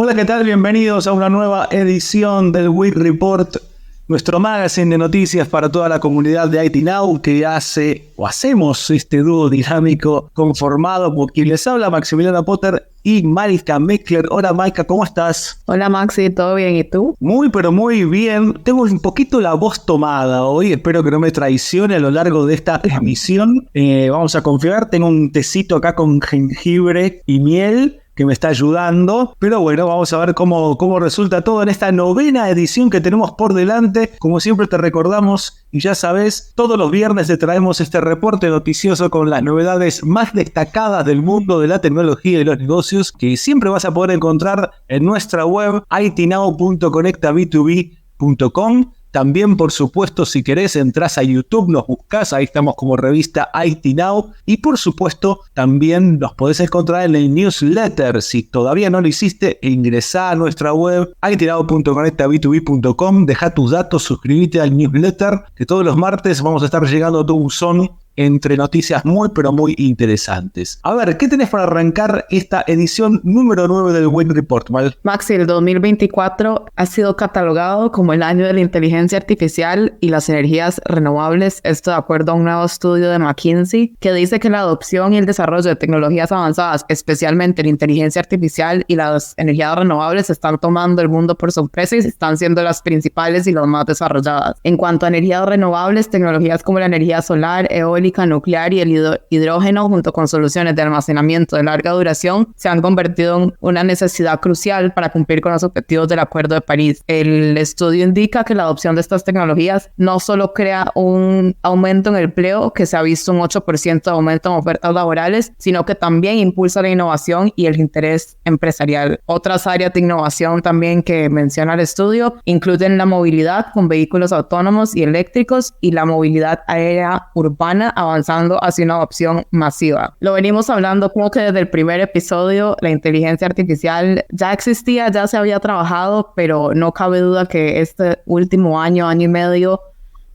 Hola, ¿qué tal? Bienvenidos a una nueva edición del Week Report, nuestro magazine de noticias para toda la comunidad de IT Now, que hacemos este dúo dinámico conformado por quien les habla, Maximiliano Potter y Maika Meckler. Hola Maika, ¿cómo estás? Hola Maxi, ¿todo bien? ¿Y tú? Muy, pero muy bien. Tengo un poquito la voz tomada hoy, espero que no me traicione a lo largo de esta emisión. Vamos a confiar, tengo un tecito acá con jengibre y miel que me está ayudando, pero bueno, vamos a ver cómo resulta todo en esta novena edición que tenemos por delante. Como siempre te recordamos, y ya sabes, todos los viernes te traemos este reporte noticioso con las novedades más destacadas del mundo de la tecnología y los negocios, que siempre vas a poder encontrar en nuestra web itnow.conectab2b.com. También, por supuesto, si querés, entrás a YouTube, nos buscás, ahí estamos como revista IT Now. Y por supuesto, también nos podés encontrar en el newsletter. Si todavía no lo hiciste, ingresá a nuestra web itnow.conectab2b.com, dejá tus datos, suscríbete al newsletter, que todos los martes vamos a estar llegando a tu buzón entre noticias muy pero muy interesantes. A ver, ¿qué tenés para arrancar esta edición número 9 del Week Report, Mal? Maxi, el 2024 ha sido catalogado como el año de la inteligencia artificial y las energías renovables, esto de acuerdo a un nuevo estudio de McKinsey, que dice que la adopción y el desarrollo de tecnologías avanzadas, especialmente la inteligencia artificial y las energías renovables, están tomando el mundo por sorpresa y están siendo las principales y las más desarrolladas. En cuanto a energías renovables, tecnologías como la energía solar, eólica, nuclear y el hidrógeno, junto con soluciones de almacenamiento de larga duración, se han convertido en una necesidad crucial para cumplir con los objetivos del Acuerdo de París. El estudio indica que la adopción de estas tecnologías no solo crea un aumento en el empleo, que se ha visto un 8% de aumento en ofertas laborales, sino que también impulsa la innovación y el interés empresarial. Otras áreas de innovación también que menciona el estudio incluyen la movilidad con vehículos autónomos y eléctricos y la movilidad aérea urbana, avanzando hacia una adopción masiva. Lo venimos hablando como que desde el primer episodio, la inteligencia artificial ya existía, ya se había trabajado, pero no cabe duda que este último año y medio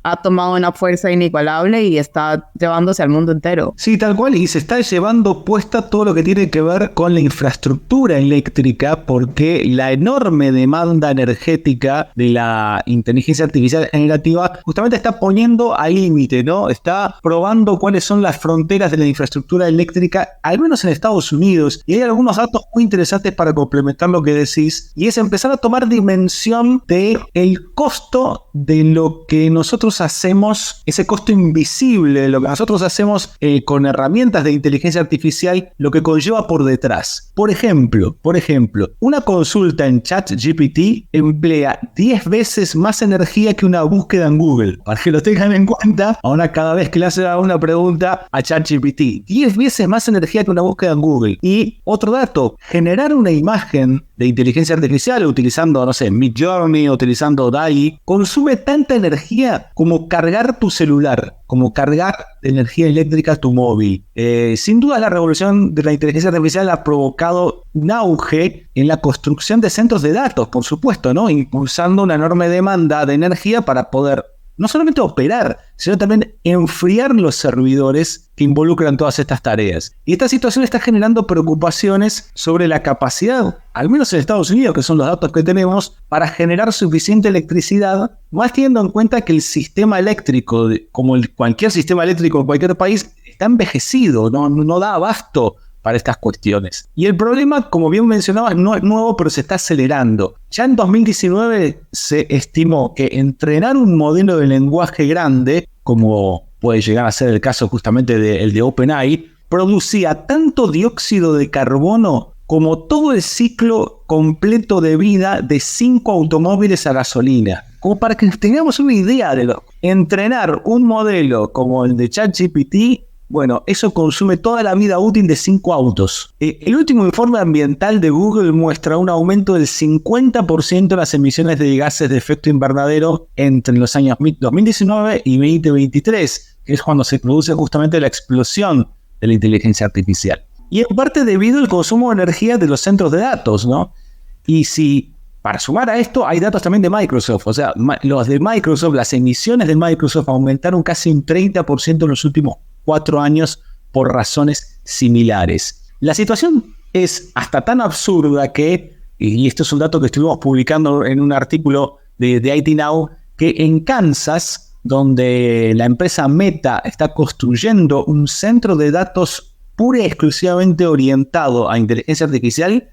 ha tomado una fuerza inigualable y está llevándose al mundo entero. Sí, tal cual, y se está llevando puesta todo lo que tiene que ver con la infraestructura eléctrica, porque la enorme demanda energética de la inteligencia artificial generativa justamente está poniendo al límite, ¿no? Está probando cuáles son las fronteras de la infraestructura eléctrica, al menos en Estados Unidos, y hay algunos datos muy interesantes para complementar lo que decís, y es empezar a tomar dimensión de el costo de lo que nosotros hacemos, ese costo invisible de lo que nosotros hacemos con herramientas de inteligencia artificial, lo que conlleva por detrás. Por ejemplo, una consulta en ChatGPT emplea 10 veces más energía que una búsqueda en Google. Para que lo tengan en cuenta, ahora cada vez que le hacen una pregunta a ChatGPT, 10 veces más energía que una búsqueda en Google. Y otro dato, generar una imagen de inteligencia artificial utilizando, no sé, Midjourney, utilizando DALL-E, consume tanta energía como cargar tu celular, como cargar de energía eléctrica tu móvil. Sin duda la revolución de la inteligencia artificial ha provocado un auge en la construcción de centros de datos, por supuesto, ¿no? Impulsando una enorme demanda de energía para poder no solamente operar, sino también enfriar los servidores que involucran todas estas tareas. Y esta situación está generando preocupaciones sobre la capacidad, al menos en Estados Unidos, que son los datos que tenemos, para generar suficiente electricidad, más teniendo en cuenta que el sistema eléctrico, como cualquier sistema eléctrico en cualquier país, está envejecido, no da abasto para estas cuestiones. Y el problema, como bien mencionabas, no es nuevo, pero se está acelerando. Ya en 2019 se estimó que entrenar un modelo de lenguaje grande, como puede llegar a ser el caso justamente el de OpenAI, producía tanto dióxido de carbono como todo el ciclo completo de vida de 5 automóviles a gasolina. Como para que tengamos una idea de entrenar un modelo como el de ChatGPT. Bueno, eso consume toda la vida útil de 5 autos. El último informe ambiental de Google muestra un aumento del 50% en las emisiones de gases de efecto invernadero entre los años 2019 y 2023, que es cuando se produce justamente la explosión de la inteligencia artificial. Y en parte debido al consumo de energía de los centros de datos, ¿no? Y si, para sumar a esto, hay datos también de Microsoft. O sea, los de Microsoft, las emisiones de Microsoft aumentaron casi un 30% en los últimos 4 años por razones similares. La situación es hasta tan absurda que y esto es un dato que estuvimos publicando en un artículo de IT Now, que en Kansas, donde la empresa Meta está construyendo un centro de datos pura y exclusivamente orientado a inteligencia artificial,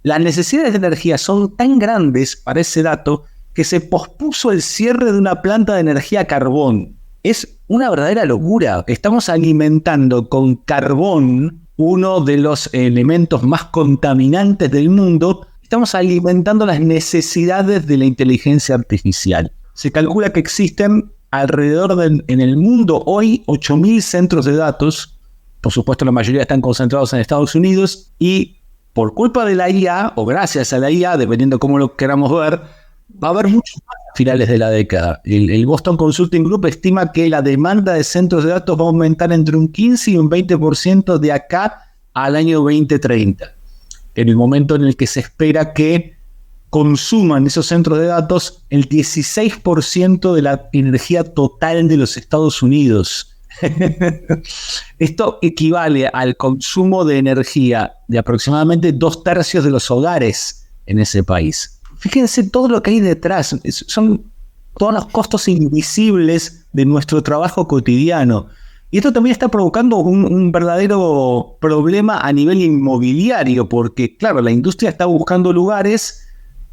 las necesidades de energía son tan grandes para ese dato que se pospuso el cierre de una planta de energía a carbón. Es una verdadera locura. Estamos alimentando con carbón uno de los elementos más contaminantes del mundo. Estamos alimentando las necesidades de la inteligencia artificial. Se calcula que existen alrededor en el mundo hoy 8.000 centros de datos. Por supuesto, la mayoría están concentrados en Estados Unidos y por culpa de la IA, o gracias a la IA, dependiendo cómo lo queramos ver, va a haber muchos más a finales de la década. El Boston Consulting Group estima que la demanda de centros de datos va a aumentar entre un 15 y un 20% de acá al año 2030, en el momento en el que se espera que consuman esos centros de datos el 16% de la energía total de los Estados Unidos. Esto equivale al consumo de energía de aproximadamente 2/3 de los hogares en ese país. Fíjense todo lo que hay detrás. Son todos los costos invisibles de nuestro trabajo cotidiano. Y esto también está provocando un verdadero problema a nivel inmobiliario, porque claro, la industria está buscando lugares,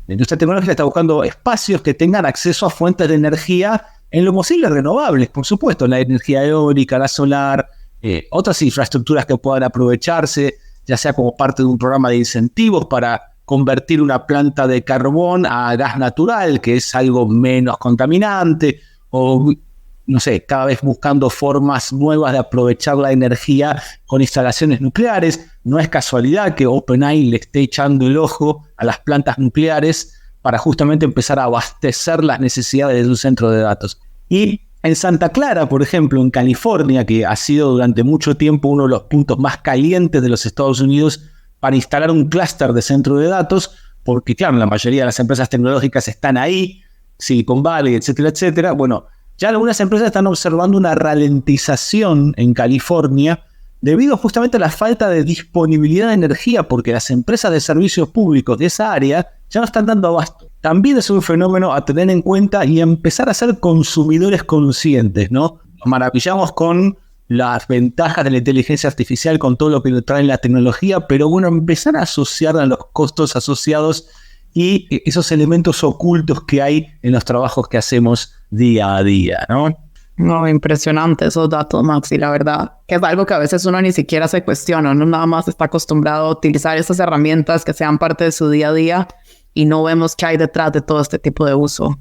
la industria tecnológica está buscando espacios que tengan acceso a fuentes de energía en lo posible renovables, por supuesto, la energía eólica, la solar, otras infraestructuras que puedan aprovecharse, ya sea como parte de un programa de incentivos para convertir una planta de carbón a gas natural, que es algo menos contaminante, o no sé, cada vez buscando formas nuevas de aprovechar la energía con instalaciones nucleares. No es casualidad que OpenAI le esté echando el ojo a las plantas nucleares para justamente empezar a abastecer las necesidades de un centro de datos. Y en Santa Clara, por ejemplo, en California, que ha sido durante mucho tiempo uno de los puntos más calientes de los Estados Unidos para instalar un clúster de centro de datos, porque claro, la mayoría de las empresas tecnológicas están ahí, Silicon Valley, etcétera, etcétera. Bueno, ya algunas empresas están observando una ralentización en California debido justamente a la falta de disponibilidad de energía, porque las empresas de servicios públicos de esa área ya no están dando abasto. También es un fenómeno a tener en cuenta y empezar a ser consumidores conscientes, ¿no? Nos maravillamos con las ventajas de la inteligencia artificial, con todo lo que trae la tecnología, pero bueno, empezar a asociar a los costos asociados y esos elementos ocultos que hay en los trabajos que hacemos día a día, ¿no? No, impresionante esos datos, Maxi, la verdad, que es algo que a veces uno ni siquiera se cuestiona, uno nada más está acostumbrado a utilizar esas herramientas que sean parte de su día a día y no vemos qué hay detrás de todo este tipo de uso.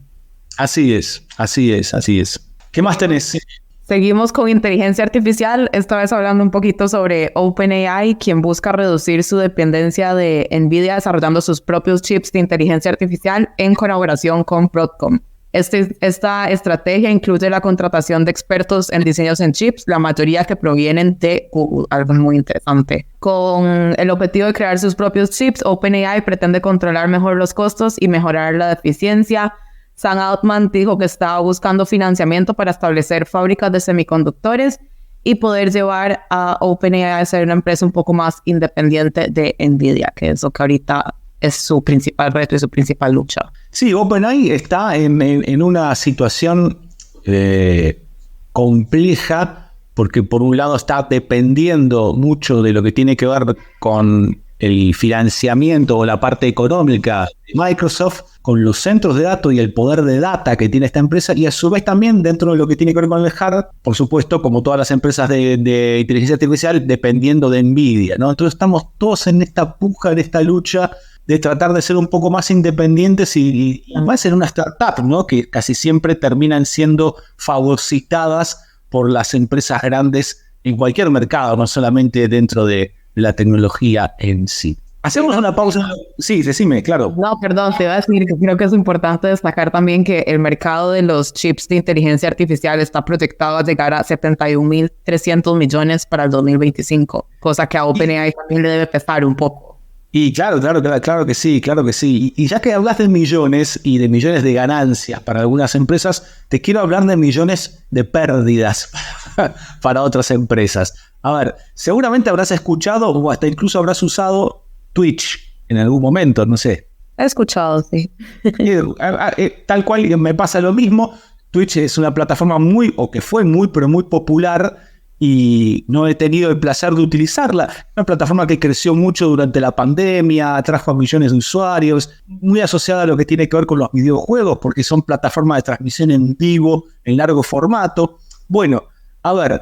Así es, así es, así es. ¿Qué más tenés? Seguimos con inteligencia artificial, esta vez hablando un poquito sobre OpenAI, quien busca reducir su dependencia de NVIDIA desarrollando sus propios chips de inteligencia artificial en colaboración con Broadcom. Esta estrategia incluye la contratación de expertos en diseños en chips, la mayoría que provienen de Google, algo muy interesante. Con el objetivo de crear sus propios chips, OpenAI pretende controlar mejor los costos y mejorar la eficiencia. Sam Altman dijo que estaba buscando financiamiento para establecer fábricas de semiconductores y poder llevar a OpenAI a ser una empresa un poco más independiente de NVIDIA, que es lo que ahorita es su principal reto y su principal lucha. Sí, OpenAI está en una situación compleja porque por un lado está dependiendo mucho de lo que tiene que ver con el financiamiento o la parte económica de Microsoft, con los centros de datos y el poder de data que tiene esta empresa, y a su vez también dentro de lo que tiene que ver con el hardware, por supuesto, como todas las empresas de inteligencia artificial, dependiendo de NVIDIA, ¿no? Entonces estamos todos en esta puja, en esta lucha de tratar de ser un poco más independientes y además en una startup, ¿no? Que casi siempre terminan siendo fagocitadas por las empresas grandes en cualquier mercado, no solamente dentro de la tecnología en sí. Hacemos una pausa. Sí, decime, claro. No, perdón, te iba a decir que creo que es importante destacar también que el mercado de los chips de inteligencia artificial está proyectado a llegar a 71.300 millones para el 2025, cosa que a OpenAI también le debe pesar un poco. Y claro que sí, claro que sí. Y ya que hablas de millones y de millones de ganancias para algunas empresas, te quiero hablar de millones de pérdidas para otras empresas. A ver, seguramente habrás escuchado o hasta incluso habrás usado Twitch. en algún momento, no sé. He escuchado, sí. Tal cual me pasa lo mismo. Twitch es una plataforma que fue muy, pero muy popular y no he tenido el placer de utilizarla. Una plataforma que creció mucho durante la pandemia, atrajo a millones de usuarios, muy asociada a lo que tiene que ver con los videojuegos, porque son plataformas de transmisión en vivo, en largo formato. Bueno, a ver,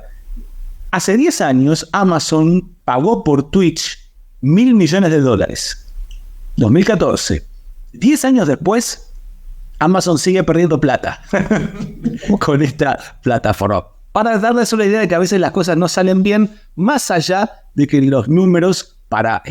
hace 10 años Amazon pagó por Twitch $1.000 millones. 2014. 10 años después, Amazon sigue perdiendo plata con esta plataforma. Para darles una idea de que a veces las cosas no salen bien, más allá de que los números para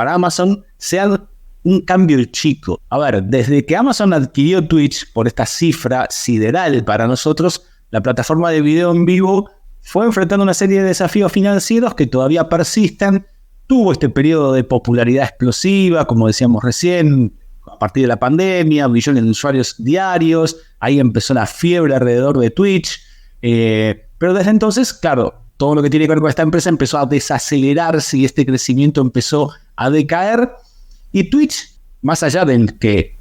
Amazon sean un cambio chico. A ver, desde que Amazon adquirió Twitch por esta cifra sideral para nosotros, la plataforma de video en vivo fue enfrentando una serie de desafíos financieros que todavía persisten. Tuvo este periodo de popularidad explosiva, como decíamos recién, a partir de la pandemia, millones de usuarios diarios, ahí empezó la fiebre alrededor de Twitch, pero desde entonces, claro, todo lo que tiene que ver con esta empresa empezó a desacelerarse y este crecimiento empezó a decaer, y Twitch, más allá de que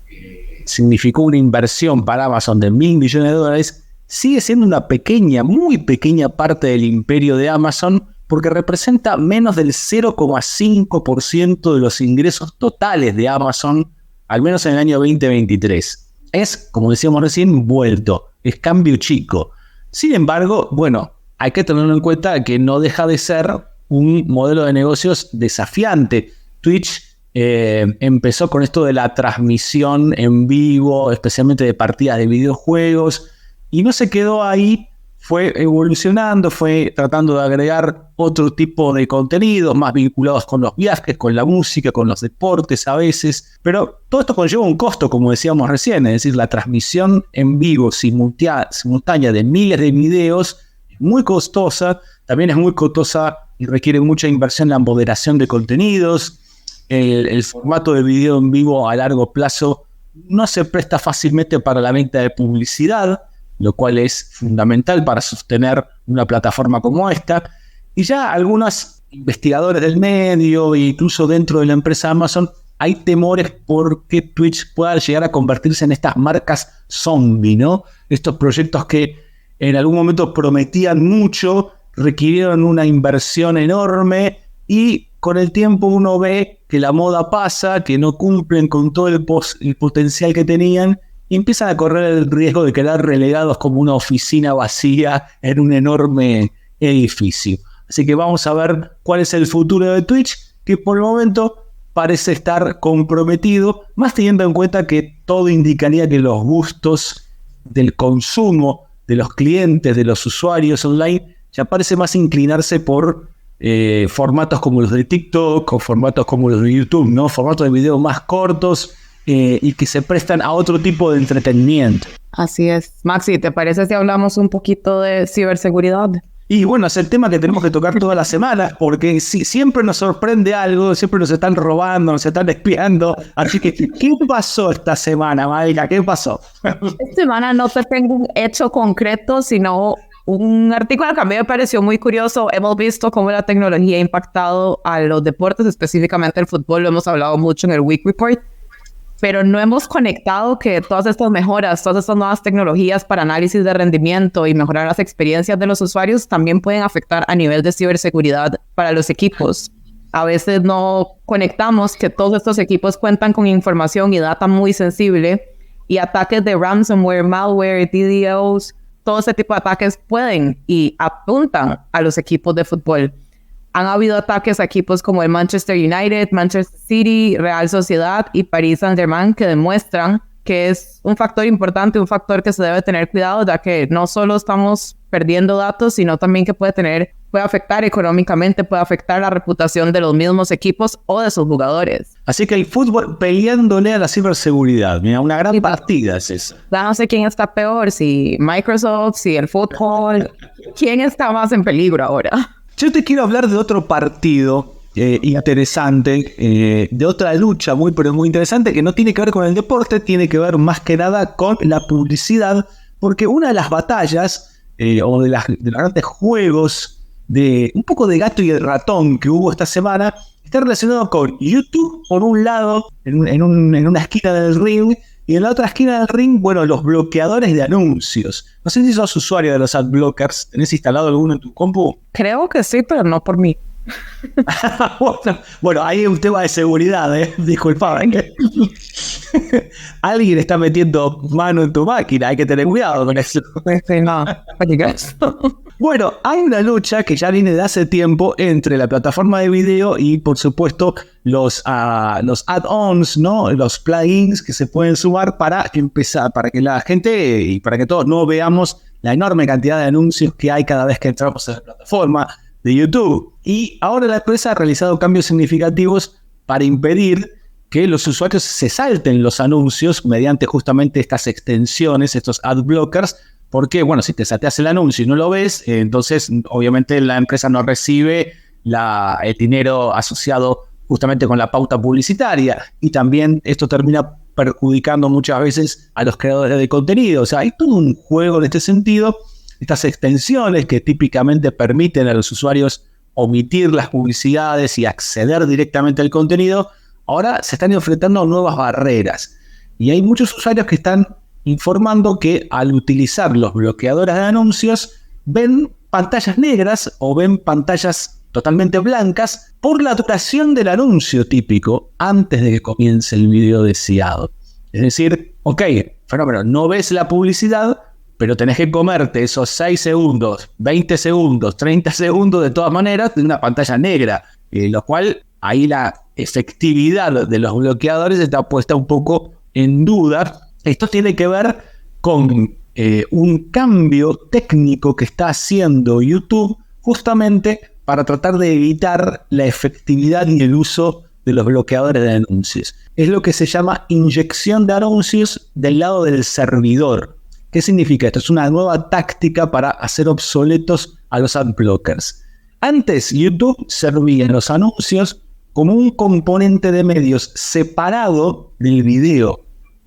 significó una inversión para Amazon de $1.000 millones, sigue siendo una pequeña, muy pequeña parte del imperio de Amazon, porque representa menos del 0,5% de los ingresos totales de Amazon, al menos en el año 2023. Es, como decíamos recién, es cambio chico. Sin embargo, bueno, hay que tenerlo en cuenta que no deja de ser un modelo de negocios desafiante. Twitch empezó con esto de la transmisión en vivo, especialmente de partidas de videojuegos, y no se quedó ahí. Fue evolucionando, fue tratando de agregar otro tipo de contenidos más vinculados con los viajes, con la música, con los deportes a veces. Pero todo esto conlleva un costo, como decíamos recién, es decir, la transmisión en vivo simultánea de miles de videos es muy costosa, también es muy costosa y requiere mucha inversión en la moderación de contenidos. El formato de video en vivo a largo plazo no se presta fácilmente para la venta de publicidad, lo cual es fundamental para sostener una plataforma como esta. Y ya algunos investigadores del medio e incluso dentro de la empresa Amazon hay temores por que Twitch pueda llegar a convertirse en estas marcas zombie, ¿no? Estos proyectos que en algún momento prometían mucho, requirieron una inversión enorme y con el tiempo uno ve que la moda pasa, que no cumplen con todo el potencial que tenían, y empiezan a correr el riesgo de quedar relegados como una oficina vacía en un enorme edificio. Así que vamos a ver cuál es el futuro de Twitch, que por el momento parece estar comprometido, más teniendo en cuenta que todo indicaría que los gustos del consumo de los clientes, de los usuarios online, ya parece más inclinarse por formatos como los de TikTok o formatos como los de YouTube, ¿no? Formatos de video más cortos, y que se prestan a otro tipo de entretenimiento. Así es. Maxi, ¿te parece si hablamos un poquito de ciberseguridad? Y bueno, es el tema que tenemos que tocar todas las semanas, porque siempre nos sorprende algo, siempre nos están robando, nos están espiando. Así que, ¿qué pasó esta semana, Mayra? ¿Qué pasó? Esta semana no te tengo un hecho concreto, sino un artículo que a mí me pareció muy curioso. Hemos visto cómo la tecnología ha impactado a los deportes, específicamente el fútbol. Lo hemos hablado mucho en el Week Report. Pero no hemos conectado que todas estas mejoras, todas estas nuevas tecnologías para análisis de rendimiento y mejorar las experiencias de los usuarios también pueden afectar a nivel de ciberseguridad para los equipos. A veces no conectamos que todos estos equipos cuentan con información y data muy sensible, y ataques de ransomware, malware, DDoS, todo ese tipo de ataques pueden y apuntan a los equipos de fútbol. Han habido ataques a equipos como el Manchester United, Manchester City, Real Sociedad y Paris Saint-Germain que demuestran que es un factor importante, un factor que se debe tener cuidado, ya que no solo estamos perdiendo datos, sino también que puede afectar económicamente, puede afectar la reputación de los mismos equipos o de sus jugadores. Así que el fútbol peleándole a la ciberseguridad, mira, una gran partida es esa. No sé quién está peor, si Microsoft, si el fútbol, ¿quién está más en peligro ahora? Yo te quiero hablar de otro partido interesante, de otra lucha pero muy interesante, que no tiene que ver con el deporte, tiene que ver más que nada con la publicidad, porque una de las batallas o de los grandes juegos de un poco de gato y el ratón que hubo esta semana está relacionado con YouTube, por un lado, en una esquina del ring, y en la otra esquina del ring, bueno, los bloqueadores de anuncios. No sé si sos usuario de los ad blockers. ¿Tenés instalado alguno en tu compu? Creo que sí, pero no por mí. Bueno, ahí hay un tema de seguridad, disculpame. Alguien está metiendo mano en tu máquina, hay que tener cuidado con eso. Sí, no, Bueno, hay una lucha que ya viene de hace tiempo entre la plataforma de video y, por supuesto, los add-ons, ¿no? Los plugins que se pueden sumar para que la gente y para que todos no veamos la enorme cantidad de anuncios que hay cada vez que entramos en la plataforma de YouTube. Y ahora la empresa ha realizado cambios significativos para impedir que los usuarios se salten los anuncios mediante justamente estas extensiones, estos ad blockers, porque, bueno, si te salteas el anuncio y no lo ves, entonces obviamente la empresa no recibe el dinero asociado justamente con la pauta publicitaria, y también esto termina perjudicando muchas veces a los creadores de contenido. O sea, hay todo un juego en este sentido. Estas extensiones que típicamente permiten a los usuarios omitir las publicidades y acceder directamente al contenido, ahora se están enfrentando a nuevas barreras. Y hay muchos usuarios que están informando que al utilizar los bloqueadores de anuncios ven pantallas negras o ven pantallas totalmente blancas por la duración del anuncio típico antes de que comience el video deseado. Es decir, ok, fenómeno, no ves la publicidad, pero tenés que comerte esos 6 segundos, 20 segundos, 30 segundos de todas maneras de una pantalla negra, lo cual ahí la efectividad de los bloqueadores está puesta un poco en duda. Esto tiene que ver con un cambio técnico que está haciendo YouTube justamente para tratar de evitar la efectividad y el uso de los bloqueadores de anuncios. Es lo que se llama inyección de anuncios del lado del servidor. ¿Qué significa esto? Es una nueva táctica para hacer obsoletos a los ad blockers. Antes, YouTube servía los anuncios como un componente de medios separado del video.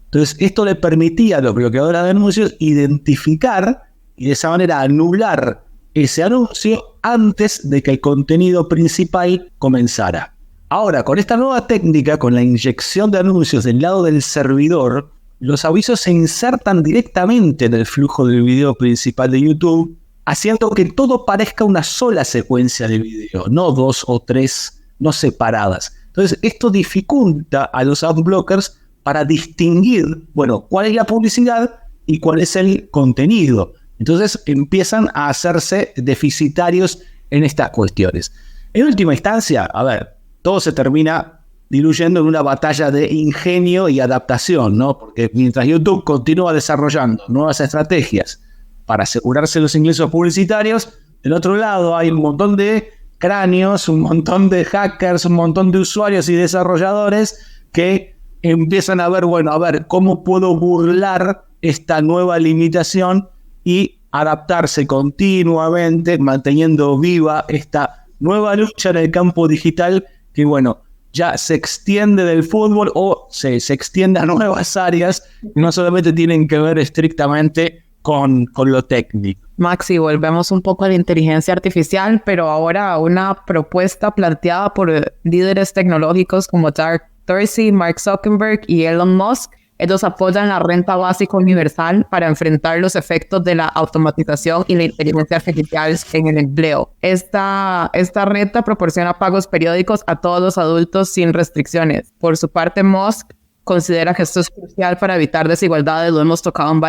Entonces, esto le permitía a los bloqueadores de anuncios identificar y de esa manera anular ese anuncio antes de que el contenido principal comenzara. Ahora, con esta nueva técnica, con la inyección de anuncios del lado del servidor, los avisos se insertan directamente en el flujo del video principal de YouTube, haciendo que todo parezca una sola secuencia de video, no 2 o 3, no separadas. Entonces, esto dificulta a los ad blockers para distinguir, bueno, cuál es la publicidad y cuál es el contenido. Entonces empiezan a hacerse deficitarios en estas cuestiones. En última instancia, a ver, todo se termina diluyendo en una batalla de ingenio y adaptación, ¿no? Porque mientras YouTube continúa desarrollando nuevas estrategias para asegurarse los ingresos publicitarios, del otro lado hay un montón de cráneos, un montón de hackers, un montón de usuarios y desarrolladores que empiezan a ver, bueno, a ver, ¿cómo puedo burlar esta nueva limitación y adaptarse continuamente, manteniendo viva esta nueva lucha en el campo digital que, bueno, ya se extiende del fútbol o se extiende a nuevas áreas que no solamente tienen que ver estrictamente con lo técnico. Maxi, volvemos un poco a la inteligencia artificial, pero ahora a una propuesta planteada por líderes tecnológicos como Jack Dorsey, Mark Zuckerberg y Elon Musk. Ellos apoyan la renta básica universal para enfrentar los efectos de la automatización y la inteligencia artificial en el empleo. Esta renta proporciona pagos periódicos a todos los adultos sin restricciones. Por su parte, Musk considera que esto es crucial para evitar desigualdades. Lo hemos tocado en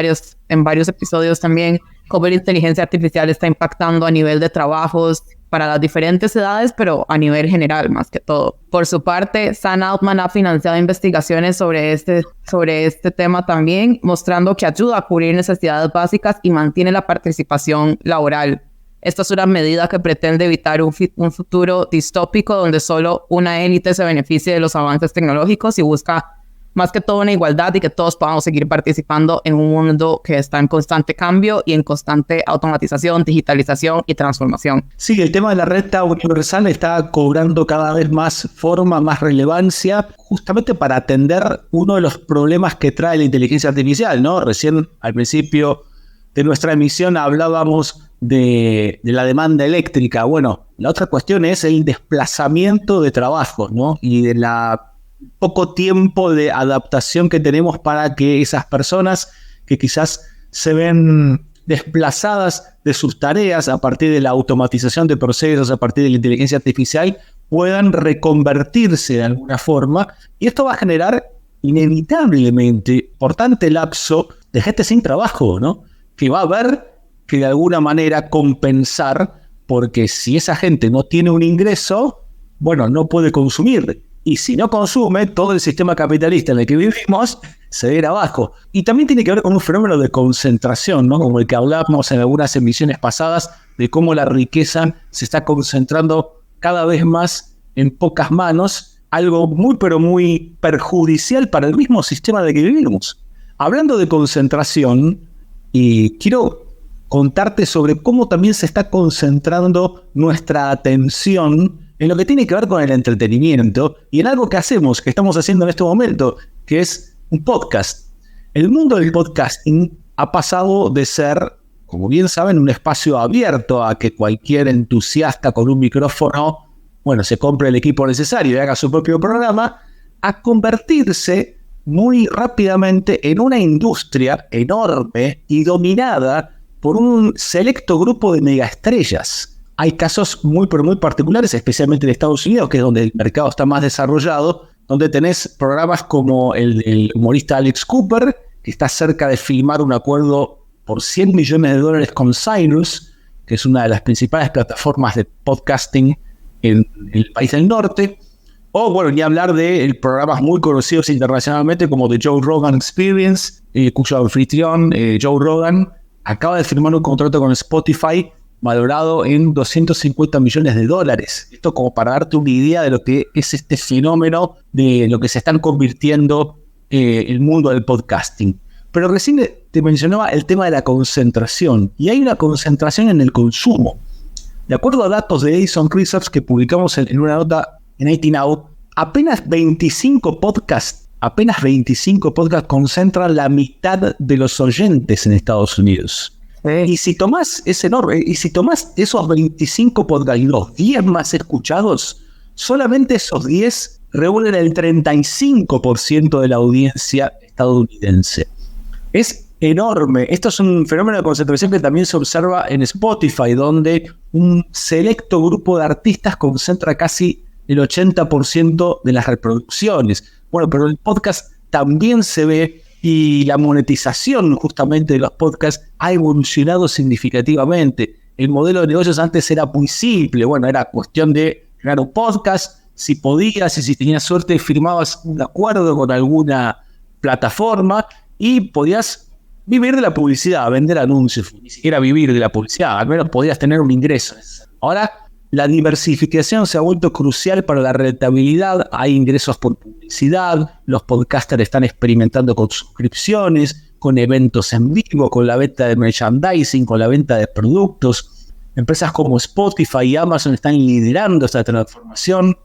varios episodios también, cómo la inteligencia artificial está impactando a nivel de trabajos para las diferentes edades, pero a nivel general más que todo. Por su parte, Sam Altman ha financiado investigaciones sobre este tema también, mostrando que ayuda a cubrir necesidades básicas y mantiene la participación laboral. Esta es una medida que pretende evitar un futuro distópico donde solo una élite se beneficie de los avances tecnológicos y busca más que todo una igualdad y que todos podamos seguir participando en un mundo que está en constante cambio y en constante automatización, digitalización y transformación. Sí, el tema de la renta universal está cobrando cada vez más forma, más relevancia, justamente para atender uno de los problemas que trae la inteligencia artificial, ¿no? Recién al principio de nuestra emisión hablábamos de la demanda eléctrica. Bueno, la otra cuestión es el desplazamiento de trabajos, ¿no? Y de la poco tiempo de adaptación que tenemos para que esas personas que quizás se ven desplazadas de sus tareas a partir de la automatización de procesos, a partir de la inteligencia artificial, puedan reconvertirse de alguna forma. Y esto va a generar inevitablemente importante lapso de gente sin trabajo, ¿no? Que va a haber que de alguna manera compensar, porque si esa gente no tiene un ingreso, bueno, no puede consumir. Y si no consume, todo el sistema capitalista en el que vivimos se va a ir abajo. Y también tiene que ver con un fenómeno de concentración, ¿no? Como el que hablábamos en algunas emisiones pasadas, de cómo la riqueza se está concentrando cada vez más en pocas manos, algo muy pero muy perjudicial para el mismo sistema en el que vivimos. Hablando de concentración, y quiero contarte sobre cómo también se está concentrando nuestra atención en lo que tiene que ver con el entretenimiento y en algo que hacemos, que estamos haciendo en este momento, que es un podcast. El mundo del podcasting ha pasado de ser, como bien saben, un espacio abierto a que cualquier entusiasta con un micrófono, bueno, se compre el equipo necesario y haga su propio programa, a convertirse muy rápidamente en una industria enorme y dominada por un selecto grupo de megaestrellas. Hay casos muy pero muy particulares, especialmente en Estados Unidos, que es donde el mercado está más desarrollado, donde tenés programas como el del humorista Alex Cooper, que está cerca de firmar un acuerdo por $100 millones con Cyrus, que es una de las principales plataformas de podcasting en el país del norte. O bueno, ni hablar de programas muy conocidos internacionalmente como The Joe Rogan Experience, cuyo anfitrión, Joe Rogan, acaba de firmar un contrato con Spotify valorado en $250 millones. Esto como para darte una idea de lo que es este fenómeno, de lo que se están convirtiendo el mundo del podcasting. Pero recién te mencionaba el tema de la concentración, y hay una concentración en el consumo. De acuerdo a datos de Edison Research que publicamos en una nota en IT Now, apenas 25 podcasts concentran la mitad de los oyentes en Estados Unidos. Y si tomás esos 25 podcasts y los 10 más escuchados, solamente esos 10 reúnen el 35% de la audiencia estadounidense. Es enorme. Esto es un fenómeno de concentración que también se observa en Spotify, donde un selecto grupo de artistas concentra casi el 80% de las reproducciones. Bueno, pero el podcast también se ve, y la monetización justamente de los podcasts ha evolucionado significativamente. El modelo de negocios antes era muy simple. Bueno, era cuestión de crear un podcast, si podías y si tenías suerte firmabas un acuerdo con alguna plataforma y podías vivir de la publicidad, vender anuncios, ni siquiera vivir de la publicidad, al menos podías tener un ingreso. Ahora la diversificación se ha vuelto crucial para la rentabilidad. Hay ingresos por publicidad, los podcasters están experimentando con suscripciones, con eventos en vivo, con la venta de merchandising, con la venta de productos. Empresas como Spotify y Amazon están liderando esta transformación,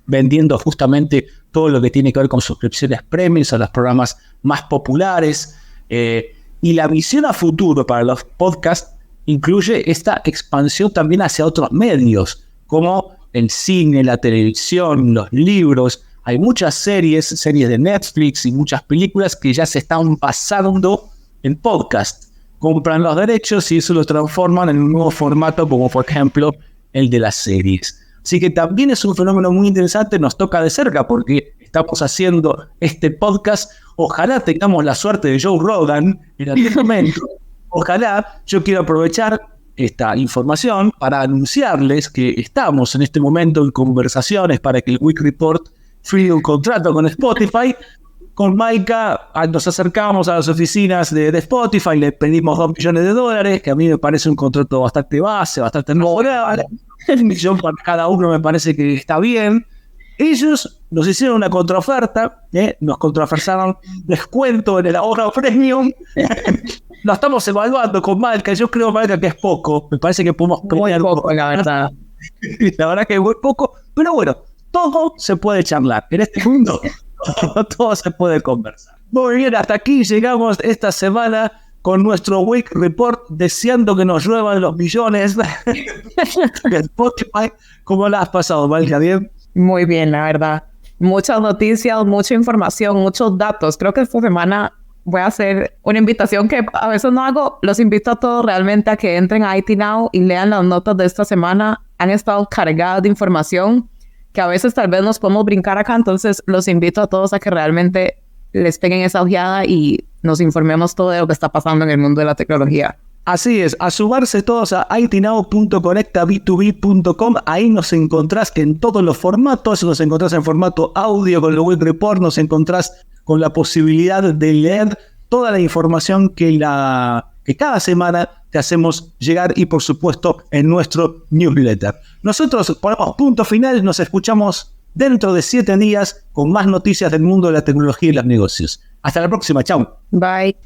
vendiendo justamente todo lo que tiene que ver con suscripciones premium a los programas más populares. Y la visión a futuro para los podcasts incluye esta expansión también hacia otros medios, como el cine, la televisión, los libros. Hay muchas series de Netflix y muchas películas que ya se están basando en podcast. Compran los derechos y eso lo transforman en un nuevo formato, como por ejemplo el de las series. Así que también es un fenómeno muy interesante, nos toca de cerca porque estamos haciendo este podcast. Ojalá tengamos la suerte de Joe Rogan en algún momento. Ojalá. Yo quiero aprovechar esta información para anunciarles que estamos en este momento en conversaciones para que el Week Report firme un contrato con Spotify. Con Maika nos acercamos a las oficinas de Spotify, le pedimos $2 millones, que a mí me parece un contrato bastante base, bastante mejorable. $1 millón para cada uno me parece que está bien. Ellos nos hicieron una contraoferta, nos contraofertaron descuento en el ahorro premium. Lo estamos evaluando con Malca. Yo creo, Malca, que es poco. Me parece que podemos... Muy poco, la verdad. La verdad que es muy poco. Pero bueno, todo se puede charlar. En este mundo, todo se puede conversar. Muy bien, hasta aquí llegamos esta semana con nuestro Week Report, deseando que nos lluevan los millones de Spotify. ¿Cómo la has pasado, Malca? ¿Bien? Muy bien, la verdad. Muchas noticias, mucha información, muchos datos. Creo que esta semana voy a hacer una invitación que a veces no hago. Los invito a todos realmente a que entren a IT Now y lean las notas de esta semana. Han estado cargadas de información que a veces tal vez nos podemos brincar acá. Entonces los invito a todos a que realmente les peguen esa ojeada y nos informemos todo de lo que está pasando en el mundo de la tecnología. Así es, a sumarse todos a itnow.conectab2b.com. Ahí nos encontrás en todos los formatos, nos encontrás en formato audio con el Week Report, nos encontrás con la posibilidad de leer toda la información que cada semana te hacemos llegar y por supuesto en nuestro newsletter. Nosotros ponemos punto final, nos escuchamos dentro de 7 días con más noticias del mundo de la tecnología y los negocios. Hasta la próxima, chao. Bye.